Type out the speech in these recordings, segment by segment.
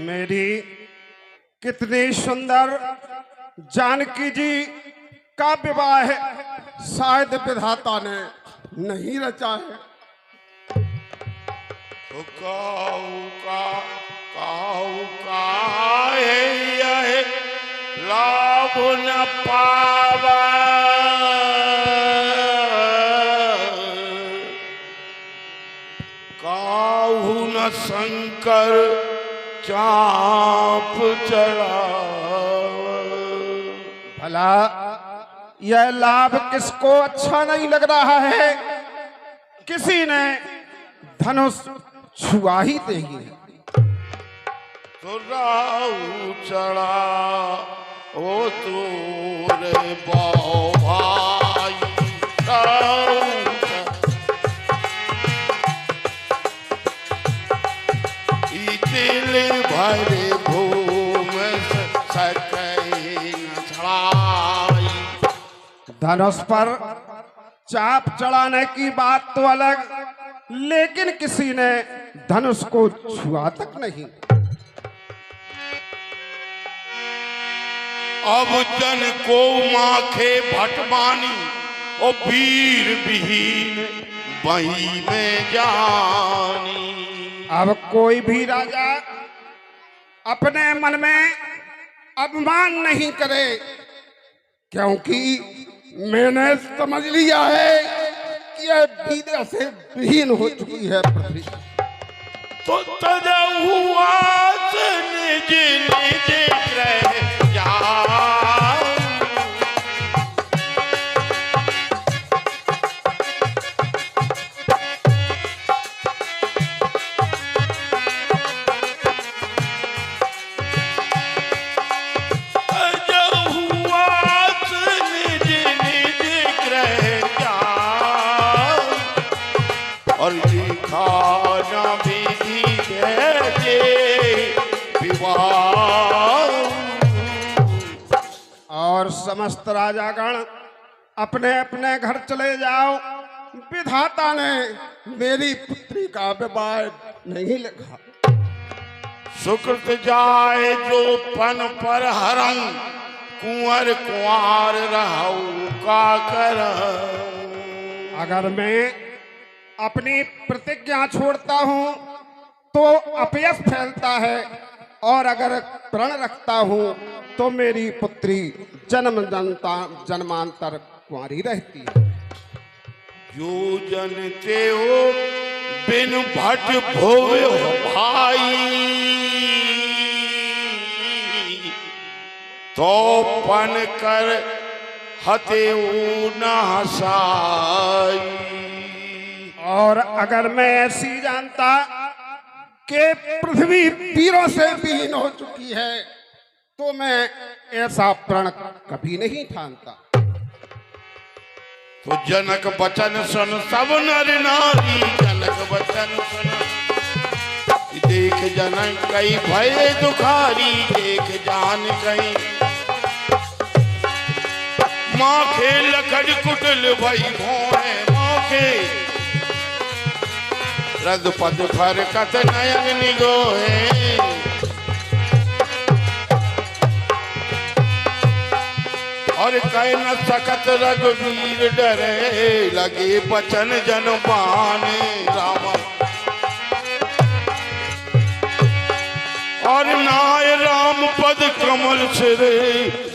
मेरी कितनी सुंदर जानकी जी का विवाह शायद विधाता ने नहीं रचा है। लाभ न पावा काहू न शंकर चाप चढ़ा। भला यह लाभ किसको अच्छा नहीं लग रहा है? किसी ने धनुष छुआ ही देगी। तो राहु चढ़ा ओ तोरे बाओ भाई दिल भरे घूम सके छड़ाई। धनुष पर चाप चढ़ाने की बात तो अलग, लेकिन किसी ने धनुष को छुआ तक नहीं। अब जन को माखे भटमानी ओ वीर विहीन वही में जानी। अब कोई भी राजा अपने मन में अभिमान नहीं करे, क्योंकि मैंने समझ लिया है कि यह विद्या से विहीन हो चुकी है पृथ्वी। तो तजा हुआ निज निज ग्रह और समस्त राजागण अपने अपने घर चले जाओ। विधाता ने मेरी पुत्री का विवाह नहीं लिखा। सुकृत जाए जो पन पर हरम कुंवर कुंवर रहू का कर। अगर मैं अपनी प्रतिज्ञा छोड़ता हूँ तो अपयश फैलता है, और अगर प्रण रखता हूँ तो मेरी पुत्री जन्मांतर कुंवारी रहती है। जो जनते हो बिन भट भोवे हो भाई, तो पन कर हते न हसाई। और अगर मैं ऐसी जानता कि पृथ्वी वीरों से विहीन हो चुकी है तो मैं ऐसा प्रण कभी नहीं ठानता। तो जनक बचन सुन सब नर नारी, जनक बचन सुन देख जनक कई भय दुखारी। देख जान कई माँ के लखड़ कुटल भई भोए मौके। रद पद फरकत नयन निगोहे। और कह न सकत रघुवीर डरे, लगे बचन जन बाने राम। और नाय राम पद कमल सिरे,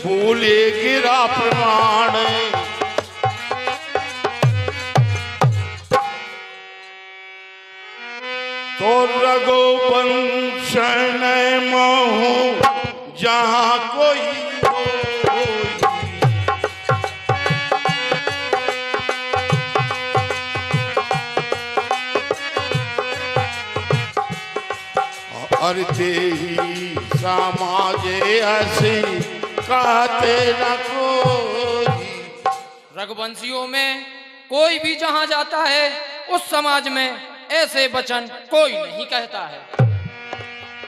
भूले गिरा प्रमाण। तो रघुवंश महु जहाँ कोई और तेही समाजे हसी कहते न कोई। रघुवंशियों में कोई भी जहाँ जाता है उस समाज में ऐसे वचन कोई नहीं कहता है।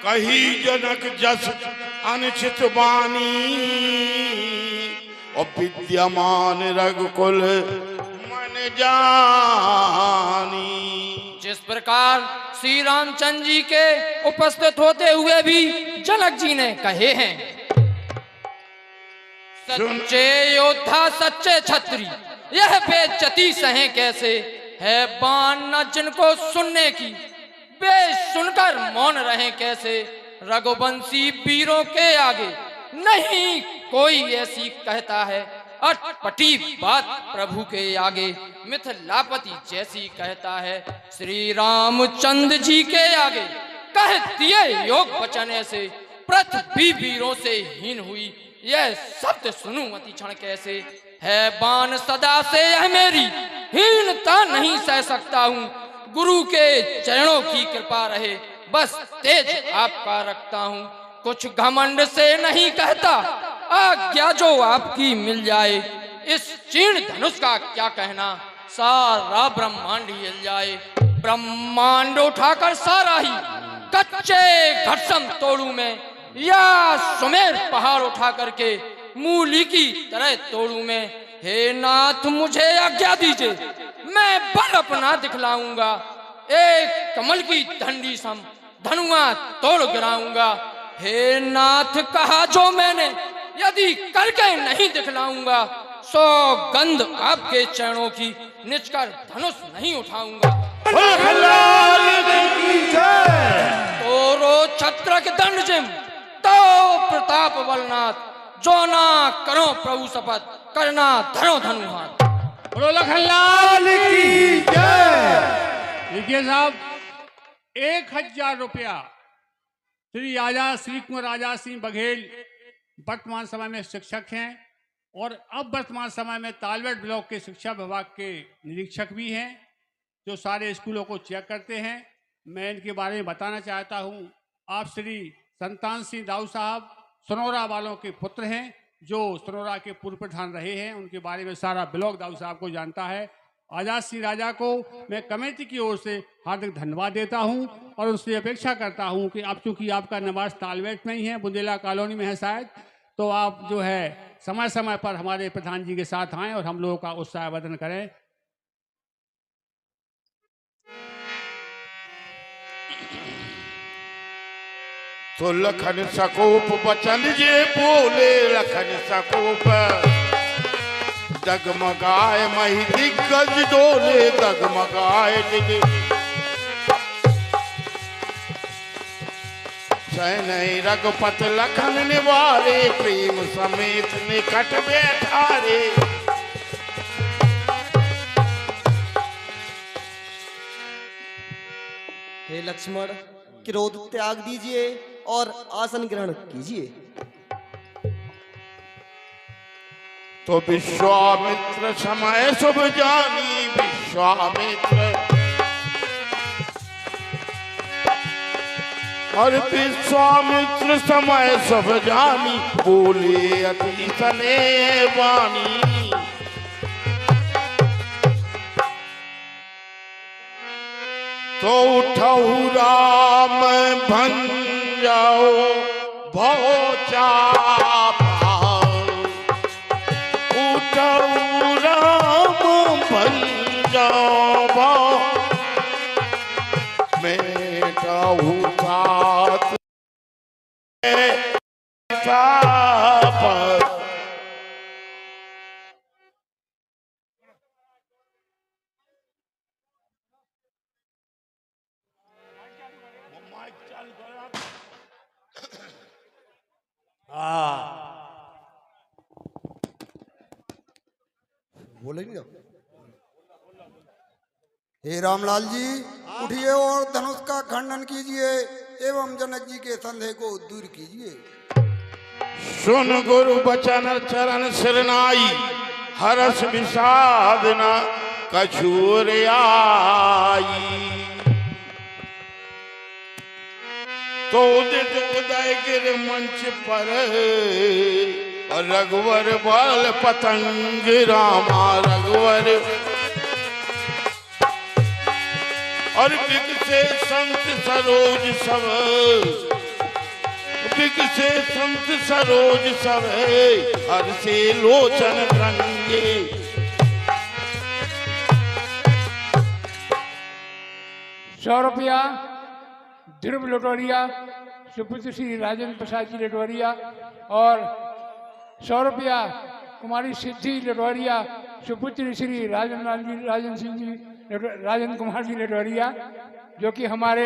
कही जनक जस अनुचित वाणी, और विद्यमान रघुकुल मन जानी। जिस प्रकार श्री रामचंद्र जी के उपस्थित होते हुए भी जनक जी ने कहे हैं, सच्चे योद्धा सच्चे छत्री यह बेइज्जती सहे कैसे, है बान न जिनको सुनने की वे सुनकर मौन रहे कैसे। रघुवंशी वीरों के आगे नहीं कोई ऐसी कहता है, अटपटी बात प्रभु के आगे मिथिलापति जैसी कहता है। श्री रामचंद्र जी के आगे कह दिए योग वचन ऐसे, पृथ्वी वीरों से हीन हुई यह शब्द सुनूं अति क्षण कैसे। है बान सदा से यह मेरी हीनता नहीं सह सकता हूँ, गुरु के चरणों की कृपा रहे बस तेज आपका रखता हूँ। कुछ घमंड से नहीं कहता आज्ञा जो आपकी मिल जाए, इस चीर्ण धनुष का क्या कहना सारा ब्रह्मांड हिल जाए। ब्रह्मांड उठाकर सारा ही कच्चे घटसम तोड़ू में, या सुमेर पहाड़ उठा करके मूली की तरह तोड़ू में। हे नाथ मुझे आज्ञा दीजिए मैं बल अपना दिखलाऊंगा, एक कमल की डंडी सम धनुआ तोड़ गिराऊंगा। हे नाथ कहा जो मैंने यदि करके नहीं दिखलाऊंगा, सौगंध आपके चरणों की निचकर धनुष नहीं उठाऊंगा। तोरो छत्रक दंड जिम तो प्रताप बलनाथ, जो ना करो प्रभु शपथ करना धनो धनु हाथ। बोलो लखनलाल की जय। देखिए साहब, 1000 रुपया श्री श्री कुंवर राजा सिंह बघेल वर्तमान समय में शिक्षक हैं और अब वर्तमान समय में तालवेट ब्लॉक के शिक्षा विभाग के निरीक्षक भी हैं, जो सारे स्कूलों को चेक करते हैं। मैं इनके बारे में बताना चाहता हूं। आप श्री संतान सिंह दाऊ साहब सनौरा वालों के पुत्र हैं, जो सनौरा के पूर्व प्रधान रहे हैं। उनके बारे में सारा ब्लॉक दाऊ साहब को जानता है। आजाद सिंह राजा को मैं कमेटी की ओर से हार्दिक धन्यवाद देता हूं और उससे अपेक्षा करता हूं कि अब चूंकि आपका निवास तालवेट में ही है, बुंदेला कॉलोनी में है शायद, तो आप जो है समय समय पर हमारे प्रधान जी के साथ आएं और हम लोगों का उत्साहवर्धन करें। तो लखन सकोप बचन जे बोले, लखन सकोप डगमगाए मही दिग्गज डोले, डगमगाए दिगे नहीं रघुपत लखन निवारे, प्रेम समेत निकट बैठारे। हे लक्ष्मण, क्रोध त्याग दीजिए और आसन ग्रहण कीजिए। तो विश्वामित्र समय शुभ जानी, विश्वामित्र और विश्वामित्र समय शुभ जानी, बोले अति सने वाणी। तो उठऊ राम भंजाओ भव चापा, उठऊ राम भंजाओ भव मेटाऊ साथ सापर। बोले नहीं। हे रामलाल जी उठिए और धनुष का खंडन कीजिए एवं जनक जी के संदेह को दूर कीजिए। सुन गुरु बचन चरण सिरनाई, हरस विषादना कछुर आई। तो उदित उदय गिर मंच पर, और रघुवर बाल पतंग रामा रघुवर। और बिकसे संत सरोज सब, बिकसे संत सरोज सब, हर से लोचन रंगे। 100 रुपया ध्रुव लटोरिया सुपुत्र श्री राजेंद्र प्रसाद जी लटोरिया और 100 रुपया कुमारी सिद्धि लटोरिया सुपुत्र श्री राजन सिंह जी राजेंद्र कुमार जी लटोरिया, जो कि हमारे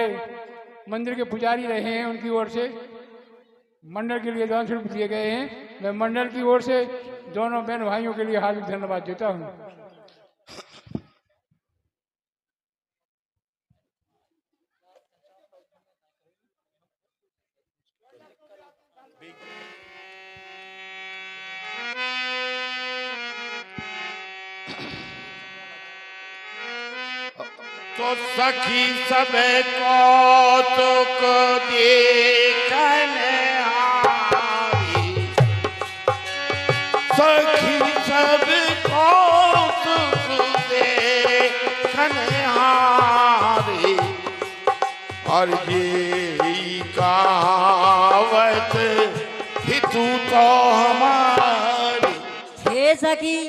मंदिर के पुजारी रहे हैं, उनकी ओर से मंडल के लिए दान स्वरूप दिए गए हैं। मैं मंडल की ओर से दोनों बहन भाइयों के लिए हार्दिक धन्यवाद देता हूँ। तो सखी सब कौतुक देखने आई, सखी सब कौतुक देखने आई, और ये कहावत हितू तो हमारी। हे सखी,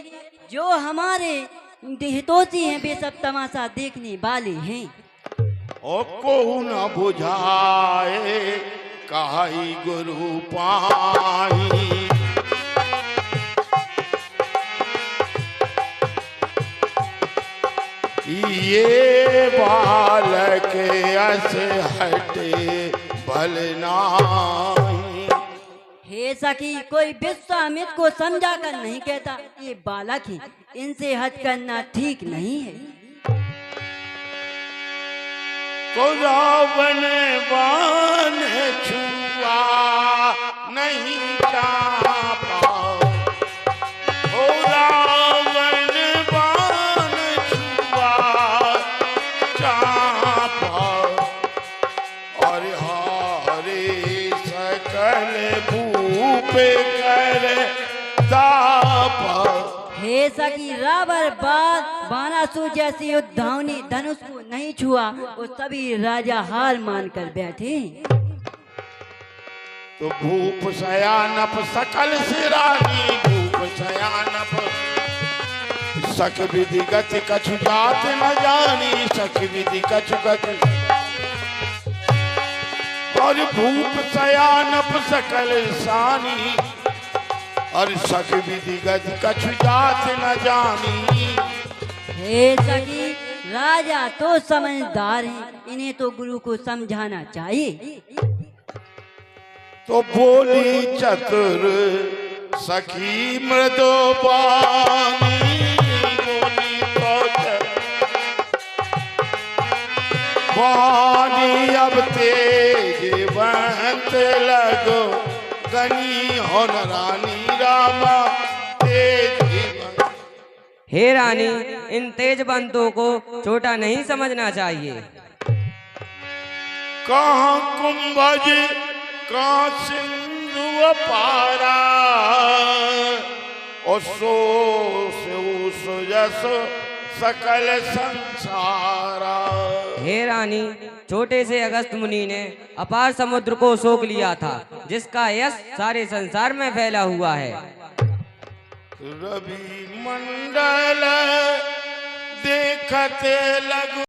जो हमारे हितोची हैं वे सब तमाशा देखने वाले हैं। ओ को न बुझाए काई गुरु पाई, ये बालक अस हटे भलनाई। हे सखी, कोई विश्वामित्र को समझा कर नहीं कहता ये बालक है, इनसे हट करना ठीक नहीं है। तो रावण बाण छुआ नहीं चापा, ओ रावण बाण छुआ चापा, और हारे सकल भूप कर दापा। हे सखी, रावण बाणासुर जैसी युद्धावनी धनुष को नहीं छुआ, वो सभी राजा हार मानकर बैठे। तो भूप शयानप सकल सिरानी, भूप शयानप सख विधि गति कछु जात न जानी, सख विधि कछु गति, और भूप शयानप सकल सानी, और सख विधि गति कछु जात न जानी। हे सखी, राजा तो समझदार हैं, इन्हें तो गुरु को समझाना चाहिए। तो बोली चतुर सखी मृदुबानी, बोली तो वाणी अब तेजवंत लगो गनी होन रानी रामा तेज। हे रानी, इन तेज बंतों को छोटा नहीं समझना चाहिए। कहाँ कुंभज कहाँ सिंधु पारा, और सो जस सकल संसारा। हे रानी, छोटे से अगस्त मुनि ने अपार समुद्र को सोख लिया था, जिसका यश सारे संसार में फैला हुआ है। रवि मंडल देखते लगो